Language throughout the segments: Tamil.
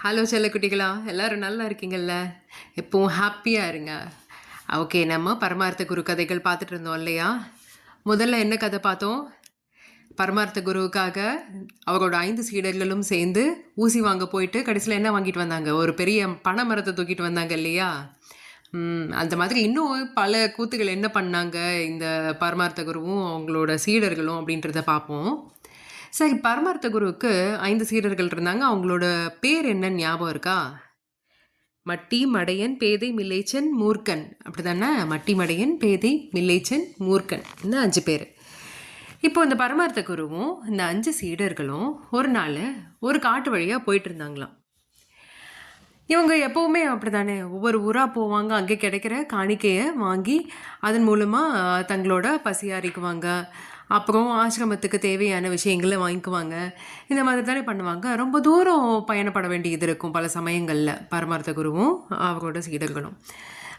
ஹலோ செல்லக்குட்டிகளா, எல்லாரும் நல்லா இருக்கீங்கல்ல? எப்பவும் ஹாப்பியாக இருங்க. ஓகே, நம்ம பரமார்த்த குரு கதைகள் பார்த்துட்டு இருந்தோம் இல்லையா? முதல்ல என்ன கதை பார்த்தோம்? பரமார்த்த குருவுக்காக அவரோட 5 சீடர்களும் சேர்ந்து ஊசி வாங்க போயிட்டு கடைசியில் என்ன வாங்கிட்டு வந்தாங்க? ஒரு பெரிய பனை மரத்தை தூக்கிட்டு வந்தாங்க இல்லையா? அந்த மாதிரி இன்னும் பல கூத்துகள் என்ன பண்ணாங்க இந்த பரமார்த்த குருவும் அவங்களோட சீடர்களும் அப்படின்றத பார்ப்போம். சரி, பரமார்த்த குருவுக்கு 5 சீடர்கள் இருந்தாங்க. அவங்களோட பேர் என்னன்னு ஞாபகம் இருக்கா? மட்டி, மடையன், பேதை, மில்லைச்சன், மூர்க்கன். அப்படிதானே? மட்டி, மடையன், பேதை, மில்லைச்சன், மூர்க்கன். இந்த 5 பேர். இப்போ இந்த பரமார்த்த குருவும் இந்த 5 சீடர்களும் ஒரு நாள் ஒரு காட்டு வழியாக போயிட்டு இருந்தாங்களாம். இவங்க எப்போவுமே அப்படிதானே, ஒவ்வொரு ஊராக போவாங்க, அங்கே கிடைக்கிற காணிக்கையை வாங்கி அதன் மூலமாக தங்களோட பசியாரிக்குவாங்க. அப்புறம் ஆசிரமத்துக்கு தேவையான விஷயங்களை வாங்கிக்குவாங்க. இந்த மாதிரி தானே பண்ணுவாங்க. ரொம்ப தூரம் பயணப்பட வேண்டியது இருக்கும் பல சமயங்களில் பரமார்த்த குருவும் அவரோட சீடர்களும்.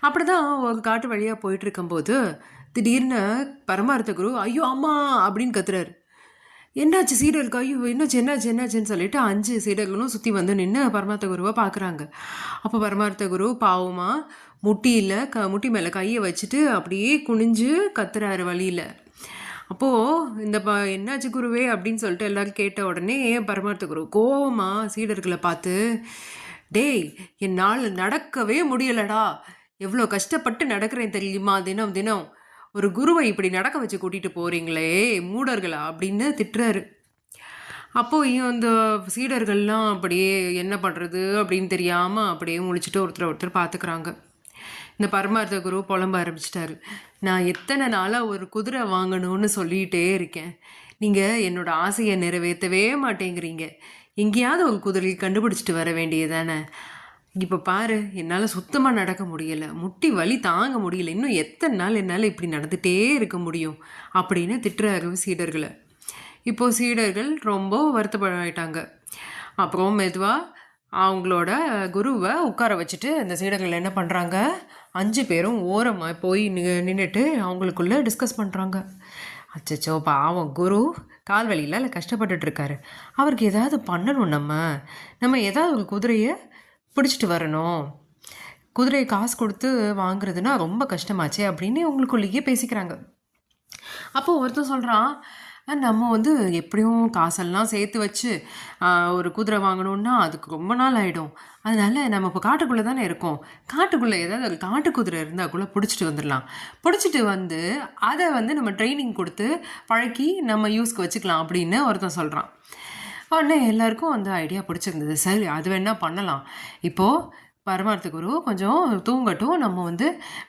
அப்படி தான் ஒரு காட்டு வழியாக போயிட்டு இருக்கும்போது திடீர்னு பரமார்த்த குரு ஐயோ அம்மா அப்படின்னு கத்துறாரு. என்னாச்சு சீடர்களுக்கு? ஐயோ என்னாச்சுன்னு சொல்லிட்டு 5 சீடர்களும் சுற்றி வந்து நின்று பரமார்த்த குருவை பார்க்குறாங்க. அப்போ பரமார்த்த குரு பாவமாக முட்டி மேலே கையை வச்சுட்டு அப்படியே குனிஞ்சு கத்துறாரு வழியில். அப்போது இந்த என்னாச்சு குருவே அப்படின்னு சொல்லிட்டு எல்லோரும் கேட்ட உடனே பரமார்த்த குரு கோவமாக சீடர்களை பார்த்து, டேய், என்னால் நடக்கவே முடியலடா, எவ்வளோ கஷ்டப்பட்டு நடக்கிறேன் தெரியுமா, தினம் தினம் ஒரு குருவை இப்படி நடக்க வச்சு கூட்டிகிட்டு போகிறீங்களே மூடர்களா அப்படின்னு திட்டுறாரு. அப்போது இந்த சீடர்கள்லாம் அப்படியே என்ன பண்ணுறது அப்படின்னு தெரியாமல் அப்படியே முழிச்சிட்டு ஒருத்தர் பார்த்துக்கிறாங்க. இந்த பரமார்த்த குரு புலம்ப ஆரம்பிச்சிட்டாரு. நான் எத்தனை நாளாக ஒரு குதிரை வாங்கணும்னு சொல்லிகிட்டே இருக்கேன், நீங்கள் என்னோடய ஆசையை நிறைவேற்றவே மாட்டேங்கிறீங்க. எங்கேயாவது ஒரு குதிரையை கண்டுபிடிச்சிட்டு வர வேண்டியதானே? இப்போ பாரு, என்னால் சுத்தமாக நடக்க முடியலை, முட்டி வலி தாங்க முடியல, இன்னும் எத்தனை நாள் என்னால் இப்படி நடந்துகிட்டே இருக்க முடியும் அப்படின்னு திட்டுறாரு சீடர்களை. இப்போது சீடர்கள் ரொம்ப வருத்தப்பட்டாங்க. அப்புறம் மெதுவாக அவங்களோட குருவை உட்கார வச்சுட்டு அந்த சீடர்கள் என்ன பண்ணுறாங்க, 5 பேரும் ஓரமாக போய் நின்றுட்டு அவங்களுக்குள்ளே டிஸ்கஸ் பண்ணுறாங்க. அச்சச்சோ, பாவம் குரு கால் வலியில் கஷ்டப்பட்டுட்ருக்காரு, அவருக்கு ஏதாவது பண்ணணும், நம்ம ஏதாவது ஒரு குதிரையை பிடிச்சிட்டு வரணும், குதிரையை காசு கொடுத்து வாங்குறதுனா ரொம்ப கஷ்டமாச்சே அப்படின்னு அவங்களுக்குள்ளேயே பேசிக்கிறாங்க. அப்போது ஒருத்தர் சொல்கிறான், நம்ம எப்படியும் காசெல்லாம் சேர்த்து வச்சு ஒரு குதிரை வாங்கணுன்னா அதுக்கு ரொம்ப நாள் ஆகிடும். அதனால் நம்ம இப்போ காட்டுக்குள்ளே தானே இருக்கோம், காட்டுக்குள்ளே ஏதாவது ஒரு காட்டு குதிரை இருந்தால் கூட பிடிச்சிட்டு வந்துடலாம். பிடிச்சிட்டு வந்து அதை நம்ம ட்ரைனிங் கொடுத்து பழக்கி நம்ம யூஸ்க்கு வச்சுக்கலாம் அப்படின்னு ஒருத்தன் சொல்கிறான். உடனே எல்லாருக்கும் அந்த ஐடியா பிடிச்சிருந்தது. சரி, அது வேணால் பண்ணலாம். இப்போது பரமார்த்த குரு கொஞ்சம் தூங்கட்டும், நம்ம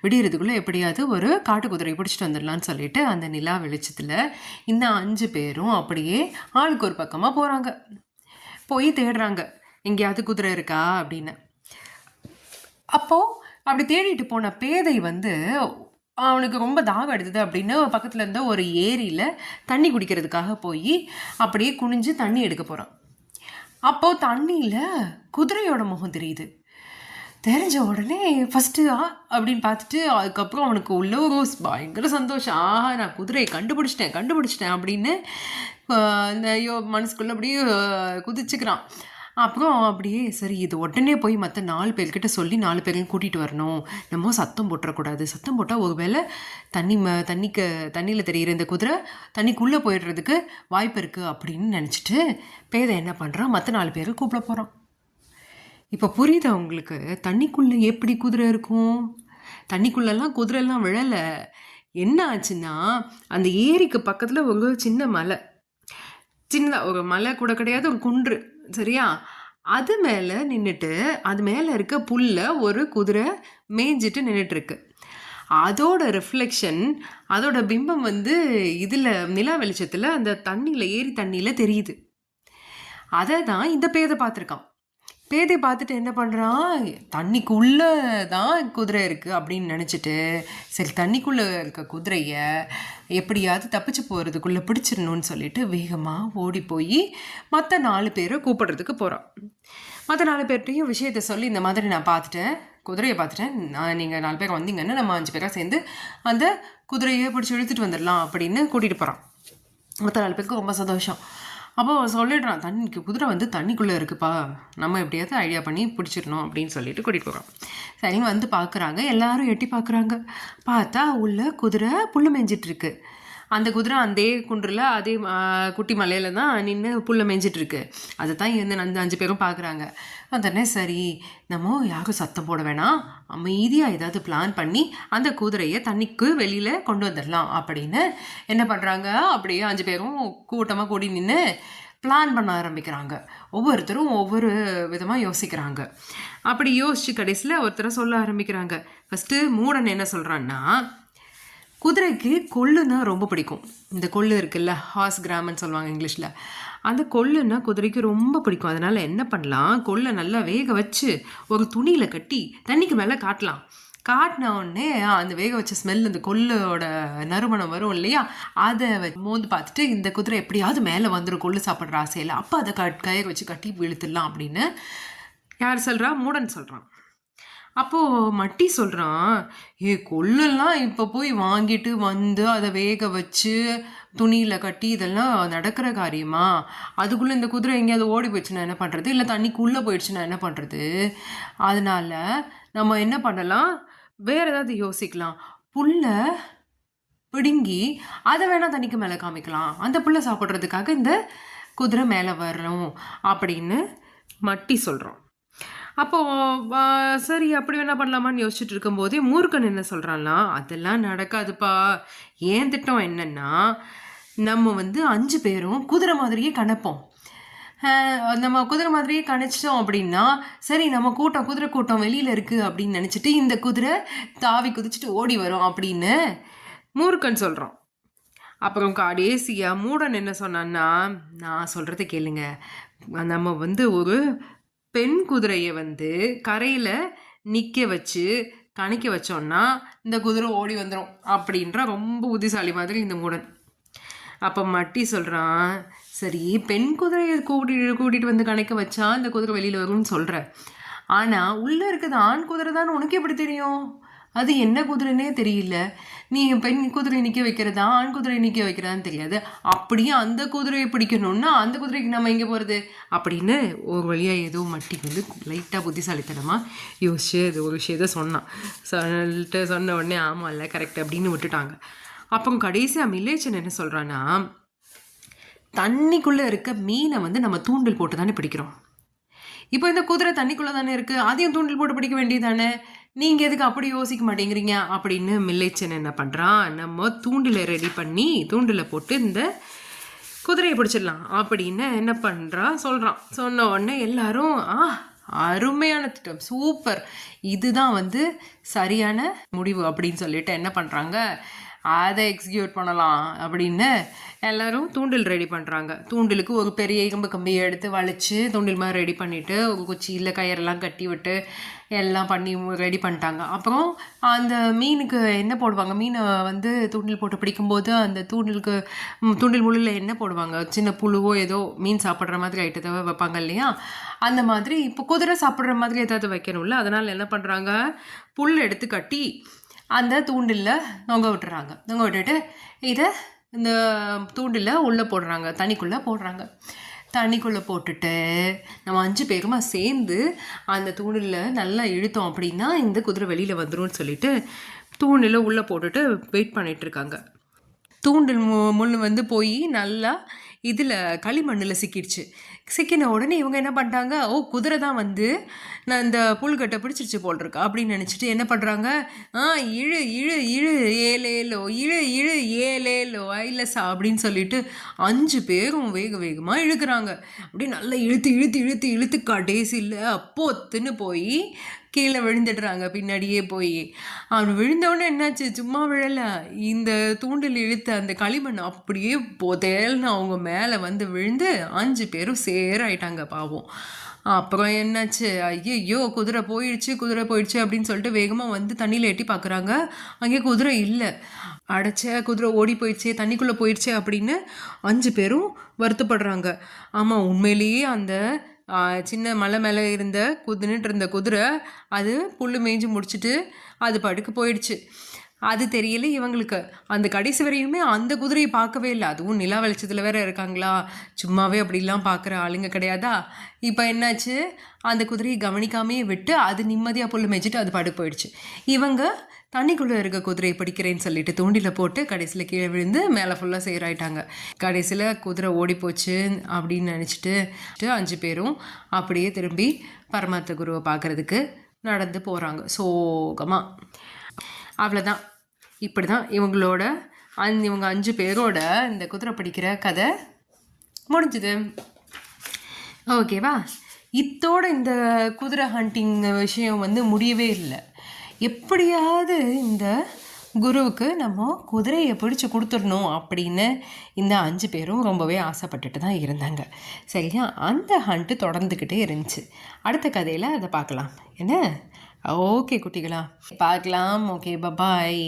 விடியறதுக்குள்ளே எப்படியாவது ஒரு காட்டு குதிரை பிடிச்சிட்டு வந்துடலான்னு சொல்லிட்டு அந்த நிலா வெளிச்சத்தில் இந்த 5 பேரும் அப்படியே ஆளுக்கு ஒரு பக்கமாக போகிறாங்க. போய் தேடுறாங்க எங்கேயாவது குதிரை இருக்கா அப்படின்னு. அப்போது அப்படி தேடிட்டு போன பேதை அவனுக்கு ரொம்ப தாகம் எடுத்தது அப்படின்னு பக்கத்தில் இருந்த ஒரு ஏரியில் தண்ணி குடிக்கிறதுக்காக போய் அப்படியே குனிஞ்சு தண்ணி எடுக்க போகிறான். அப்போது தண்ணியில் குதிரையோட முகம் தெரியுது. தெரிஞ்ச உடனே ஃபஸ்ட்டு அப்படின்னு பார்த்துட்டு அதுக்கப்புறம் அவனுக்கு உள்ள ஒரு பயங்கர சந்தோஷம். நான் குதிரையை கண்டுபிடிச்சிட்டேன் அப்படின்னு இந்த மனசுக்குள்ளே அப்படியே குதிச்சுக்கிறான். அப்புறம் அப்படியே சரி, இது உடனே போய் மற்ற 4 பேர்கிட்ட சொல்லி 4 பேரையும் கூட்டிகிட்டு வரணும், நம்ம சத்தம் போட்டுறக்கூடாது, சத்தம் போட்டால் ஒரு வேளை தண்ணியில் தெரிகிற இந்த குதிரை தண்ணிக்குள்ளே போயிடுறதுக்கு வாய்ப்பு இருக்குது அப்படின்னு நினச்சிட்டு பேதை என்ன பண்ணுறான், மற்ற 4 பேரை கூப்பிட போகிறான். இப்போ புரியுதா உங்களுக்கு? தண்ணிக்குள்ளே எப்படி குதிரை இருக்கும்? தண்ணிக்குள்ளெல்லாம் குதிரைலாம் விழலை. என்ன ஆச்சுன்னா, அந்த ஏரிக்கு பக்கத்தில் ஒரு சின்ன மலை, சின்னதாக ஒரு மலை கூட கிடையாது, ஒரு குன்று, சரியா? அது மேலே நின்றுட்டு அது மேலே இருக்க புல்லை ஒரு குதிரை மேய்ஞ்சிட்டு நின்றுட்டுருக்கு. அதோட ரிஃப்ளெக்ஷன், அதோட பிம்பம் இதில் நிலா வெளிச்சத்தில் அந்த ஏரி தண்ணியில் தெரியுது. அதை தான் இந்த பேதை பார்த்துருக்கான். பேதை பார்த்துட்டு என்ன பண்ணுறான், தண்ணிக்குள்ளே தான் குதிரை இருக்குது அப்படின்னு நினச்சிட்டு சரி, தண்ணிக்குள்ளே இருக்க குதிரையை எப்படியாவது தப்பிச்சு போகிறதுக்குள்ளே பிடிச்சிடணும்னு சொல்லிட்டு வேகமாக ஓடி போய் மற்ற 4 பேரை கூப்பிடுறதுக்கு போகிறான். மற்ற 4 பேர்கிட்டையும் விஷயத்தை சொல்லி, இந்த மாதிரி நான் பார்த்துட்டேன், குதிரையை பார்த்துட்டேன், நீங்கள் 4 பேர் வந்தீங்கன்னா நம்ம 5 பேராக சேர்ந்து அந்த குதிரையை பிடிச்சி இழுத்துட்டு வந்துடலாம் அப்படின்னு கூட்டிகிட்டு போகிறான். மற்ற 4 பேருக்கு ரொம்ப சந்தோஷம். அப்போ சொல்லிடுறான், குதிரை வந்து தண்ணிக்குள்ளே இருக்குப்பா, நம்ம எப்படியாவது ஐடியா பண்ணி பிடிச்சிடணும் அப்படின்னு சொல்லிட்டு கூட்டிகிட்டு போகிறோம். சரின்னு வந்து பார்க்குறாங்க, எல்லாரும் எட்டி பார்க்குறாங்க. பார்த்தா உள்ள குதிரை புல்லு மேய்ஞ்சிட்ருக்கு. அந்த குதிரை அதே குன்றில் அதே குட்டி மலையில் தான் நின்று புல்லை மேய்ஞ்சிட்ருக்கு. அதை தான் இந்த 5 பேரும் பார்க்குறாங்க. உடனே சரி, நம்ம யாரும் சத்தம் போட வேணாம், அமைதியாக ஏதாவது பிளான் பண்ணி அந்த குதிரையை தண்ணிக்கு வெளியில் கொண்டு வந்துடலாம் அப்படின்னு என்ன பண்ணுறாங்க, அப்படியே 5 பேரும் கூட்டமாக கூடி நின்று பிளான் பண்ண ஆரம்பிக்கிறாங்க. ஒவ்வொருத்தரும் ஒவ்வொரு விதமாக யோசிக்கிறாங்க. அப்படி யோசிச்சு கடைசியில் ஒருத்தரை சொல்ல ஆரம்பிக்கிறாங்க. ஃபஸ்ட்டு மூடன் என்ன சொல்கிறான்னா, குதிரைக்கு கொள்ளுன்னா ரொம்ப பிடிக்கும். இந்த கொள்ளு இருக்குல்ல, ஹார்ஸ் கிராம்னு சொல்லுவாங்க இங்கிலீஷில். அந்த கொள்ளுன்னா குதிரைக்கு ரொம்ப பிடிக்கும். அதனால் என்ன பண்ணலாம், கொள்ளை நல்லா வேக வச்சு ஒரு துணியில் கட்டி தண்ணிக்கு மேலே காட்டலாம். காட்டின உடனே அந்த வேக வச்ச ஸ்மெல், அந்த கொள்ளோட நறுமணம் வரும் இல்லையா, அதை மோந்து பார்த்துட்டு இந்த குதிரை எப்படியாவது மேலே வந்துடும் கொள்ளு சாப்பிட்ற ஆசையில். அப்போ அதை கயிறு வச்சு கட்டி இழுத்துடலாம் அப்படின்னு யார் சொல்கிறா, மூடன் சொல்கிறான். அப்போது மட்டி சொல்கிறான், கொள்ளெல்லாம் இப்போ போய் வாங்கிட்டு வந்து அதை வேக வச்சு துணியில் கட்டி இதெல்லாம் நடக்கிற காரியமா? அதுக்குள்ளே இந்த குதிரை எங்கேயாவது ஓடி போயிடுச்சுன்னா என்ன பண்ணுறது, இல்லை தண்ணிக்குள்ளே போயிடுச்சுன்னா என்ன பண்ணுறது? அதனால் நம்ம என்ன பண்ணலாம், வேறு ஏதாவது யோசிக்கலாம். புல்லை பிடுங்கி அதை வேணால் தண்ணிக்கு மேலே காமிக்கலாம், அந்த புல்லை சாப்பிட்றதுக்காக இந்த குதிரை மேலே வரணும் அப்படின்னு மட்டி சொல்கிறோம். அப்போது சரி அப்படி என்ன பண்ணலாமான்னு யோசிச்சுட்டு இருக்கும்போதே மூர்க்கன் என்ன சொல்கிறான்னா, அதெல்லாம் நடக்காதுப்பா, ஏன் திட்டம் என்னென்னா, நம்ம வந்து 5 பேரும் குதிரை மாதிரியே கணப்போம். நம்ம குதிரை மாதிரியே கணிச்சிட்டோம் அப்படின்னா, சரி நம்ம குதிரை கூட்டம் வெளியில் இருக்குது அப்படின்னு நினச்சிட்டு இந்த குதிரை தாவி குதிச்சுட்டு ஓடி வரும் அப்படின்னு மூர்க்கன் சொல்கிறோம். அப்புறம் கடைசியாக மூடன் என்ன சொன்னான்னா, நான் சொல்கிறத கேளுங்க, நம்ம வந்து ஒரு பெண் குதிரையை வந்து கரையில் நிற்க வச்சு கணிக்க வச்சோன்னா இந்த குதிரை ஓடி வந்துடும் அப்படின்ற ரொம்ப புத்திசாலி மாதிரி இந்த மூடன். அப்போ மட்டி சொல்கிறான், சரி பெண் குதிரையை கூட்டிகிட்டு வந்து கணக்க வச்சா இந்த குதிரை வெளியில் வரும்னு சொல்கிற, ஆனால் உள்ளே இருக்கிறது ஆண் குதிரை தான் உனக்கு எப்படி தெரியும்? அது என்ன குதிரைன்னே தெரியல, நீ பெண் குதிரை நிற்க வைக்கிறதா ஆண் குதிரை நிற்க வைக்கிறதான்னு தெரியாது, அப்படியே அந்த குதிரையை பிடிக்கணும்னா அந்த குதிரைக்கு நம்ம எங்கே போகிறது அப்படின்னு ஒரு வழியாக ஏதோ மட்டிக்கு வந்து லைட்டாக புத்திசாலித்தனமாக யோசிச்சு இது ஒரு விஷயத்தை சொன்ன உடனே ஆமாம் இல்லை கரெக்ட் அப்படின்னு விட்டுட்டாங்க. அப்புறம் கடைசியாக மில்லேச்சன் என்ன சொல்கிறான்னா, தண்ணிக்குள்ளே இருக்க மீனை வந்து நம்ம தூண்டில் போட்டு தானே பிடிக்கிறோம். இப்போ இந்த குதிரை தண்ணிக்குள்ளே தானே இருக்குது, அதையும் தூண்டில் போட்டு பிடிக்க வேண்டியது தானே, நீங்கள் எதுக்கு அப்படி யோசிக்க மாட்டேங்கிறீங்க அப்படின்னு மில்லேச்சன் என்ன பண்ணுறான், நம்ம தூண்டிலை ரெடி பண்ணி தூண்டில் போட்டு இந்த குதிரையை பிடிச்சிடலாம் அப்படின்னு என்ன பண்ணுறான் சொல்கிறான். சொன்ன உடனே எல்லாரும் அருமையான திட்டம், சூப்பர், இதுதான் வந்து சரியான முடிவு அப்படின்னு சொல்லிட்டு என்ன பண்ணுறாங்க, அதை எக்ஸிக்யூட் பண்ணலாம் அப்படின்னு எல்லோரும் தூண்டில் ரெடி பண்ணுறாங்க. தூண்டிலுக்கு ஒரு பெரிய இரும்பு கம்பியை எடுத்து வளைச்சி தூண்டில் மாதிரி ரெடி பண்ணிவிட்டு ஒரு குச்சியில் கயிறெல்லாம் கட்டி விட்டு எல்லாம் பண்ணி ரெடி பண்ணிட்டாங்க. அப்புறம் அந்த மீனுக்கு என்ன போடுவாங்க, மீனை வந்து தூண்டில் போட்டு பிடிக்கும்போது அந்த தூண்டில் முள்ளில் என்ன போடுவாங்க, சின்ன புழுவோ ஏதோ மீன் சாப்பிட்ற மாதிரி ஐட்டத்தை வைப்பாங்க இல்லையா, அந்த மாதிரி இப்போ குதிரை சாப்பிட்ற மாதிரி ஏதாவது வைக்கணும்ல, அதனால் என்ன பண்ணுறாங்க, புல் எடுத்து கட்டி அந்த தூண்டிலில் தொங்க விட்டுறாங்க. தொங்க விட்டுட்டு இதை இந்த தூண்டில் உள்ளே போடுறாங்க, தண்ணிக்குள்ளே போடுறாங்க. தண்ணிக்குள்ளே போட்டுட்டு நம்ம 5 பேருமா சேர்ந்து அந்த தூண்டிலில் நல்லா இழுத்தோம் அப்படின்னா இந்த குதிரை வெளியில் வந்துடும் சொல்லிட்டு தூண்டில் உள்ளே போட்டுட்டு வெயிட் பண்ணிகிட்ருக்காங்க. தூண்டில் முள் வந்து போய் நல்லா இதில் களிமண்ணில் சிக்கின உடனே இவங்க என்ன பண்ணிட்டாங்க, குதிரை தான் வந்து நான் இந்த புல்கட்டை பிடிச்சிருச்சு போல் இருக்கா அப்படின்னு நினச்சிட்டு என்ன பண்ணுறாங்க, இழு இழு இழு ஏலேலோ இழு இழு ஏலேலோ ஐலசா அப்படின்னு சொல்லிட்டு 5 பேரும் வேகமாக இழுக்கிறாங்க. அப்படி நல்லா இழுத்து கடைசியில் அப்போத்துன்னு போய் கீழே விழுந்துடுறாங்க. பின்னாடியே போய் அவன் விழுந்தவொடனே என்னாச்சு, சும்மா விழலை, இந்த தூண்டில் இழுத்த அந்த களிமண் அப்படியே போதேல்னு அவங்க மேலே வந்து விழுந்து 5 பேரும் சேராயிட்டாங்க பாவம். அப்புறம் என்னாச்சு, ஐயோ குதிரை போயிடுச்சு அப்படின்னு சொல்லிட்டு வேகமாக வந்து தண்ணியில் எட்டி பார்க்குறாங்க. அங்கே குதிரை இல்லை, குதிரை ஓடி போயிடுச்சே, தண்ணிக்குள்ளே போயிடுச்சே அப்படின்னு 5 பேரும் வருத்தப்படுறாங்க. ஆமாம், உண்மையிலேயே அந்த சின்ன மலை மேலே நின்றுட்டு இருந்த குதிரை அது புல் மேய்ஞ்சி முடிச்சுட்டு அது படுக்க போயிடுச்சு. அது தெரியல இவங்களுக்கு. அந்த கடைசி வரையுமே அந்த குதிரையை பார்க்கவே இல்லை. அதுவும் நிலா வெளிச்சத்தில் வேற இருக்காங்களா, சும்மாவே அப்படிலாம் பார்க்குற ஆளுங்க கிடையாதா. இப்போ என்னாச்சு, அந்த குதிரையை கவனிக்காமையே விட்டு அது நிம்மதியாக புல் மேய்ச்சிட்டு அது பாட்டுக்கு போயிடுச்சு. இவங்க தண்ணிக்குள்ளே இருக்க குதிரையை பிடிக்கிறேன்னு சொல்லிட்டு தூண்டில் போட்டு கடைசியில் கீழே விழுந்து மேலே ஃபுல்லாக சேராயிட்டாங்க. கடைசியில் குதிரை ஓடி போச்சு அப்படின்னு நினச்சிட்டு 5 பேரும் அப்படியே திரும்பி பரமார்த்த குருவை பார்க்குறதுக்கு நடந்து போகிறாங்க சோகமாக. அவ்வளோதான். இப்படி தான் இவங்களோட இவங்க 5 பேரோட இந்த குதிரை பிடிக்கிற கதை முடிஞ்சுது. ஓகேவா? இத்தோட இந்த குதிரை ஹண்டிங் விஷயம் வந்து முடியவே இல்லை. எப்படியாவது இந்த குருவுக்கு நம்ம குதிரையை பிடிச்சி கொடுத்துடணும் அப்படின்னு இந்த 5 பேரும் ரொம்பவே ஆசைப்பட்டுட்டு தான் இருந்தாங்க. சரியா? அந்த ஹண்ட்டு தொடர்ந்துக்கிட்டே இருந்துச்சு. அடுத்த கதையில் அதை பார்க்கலாம். என்ன? ஓகே குட்டிகளா, பார்க்கலாம். Okay, bye bye.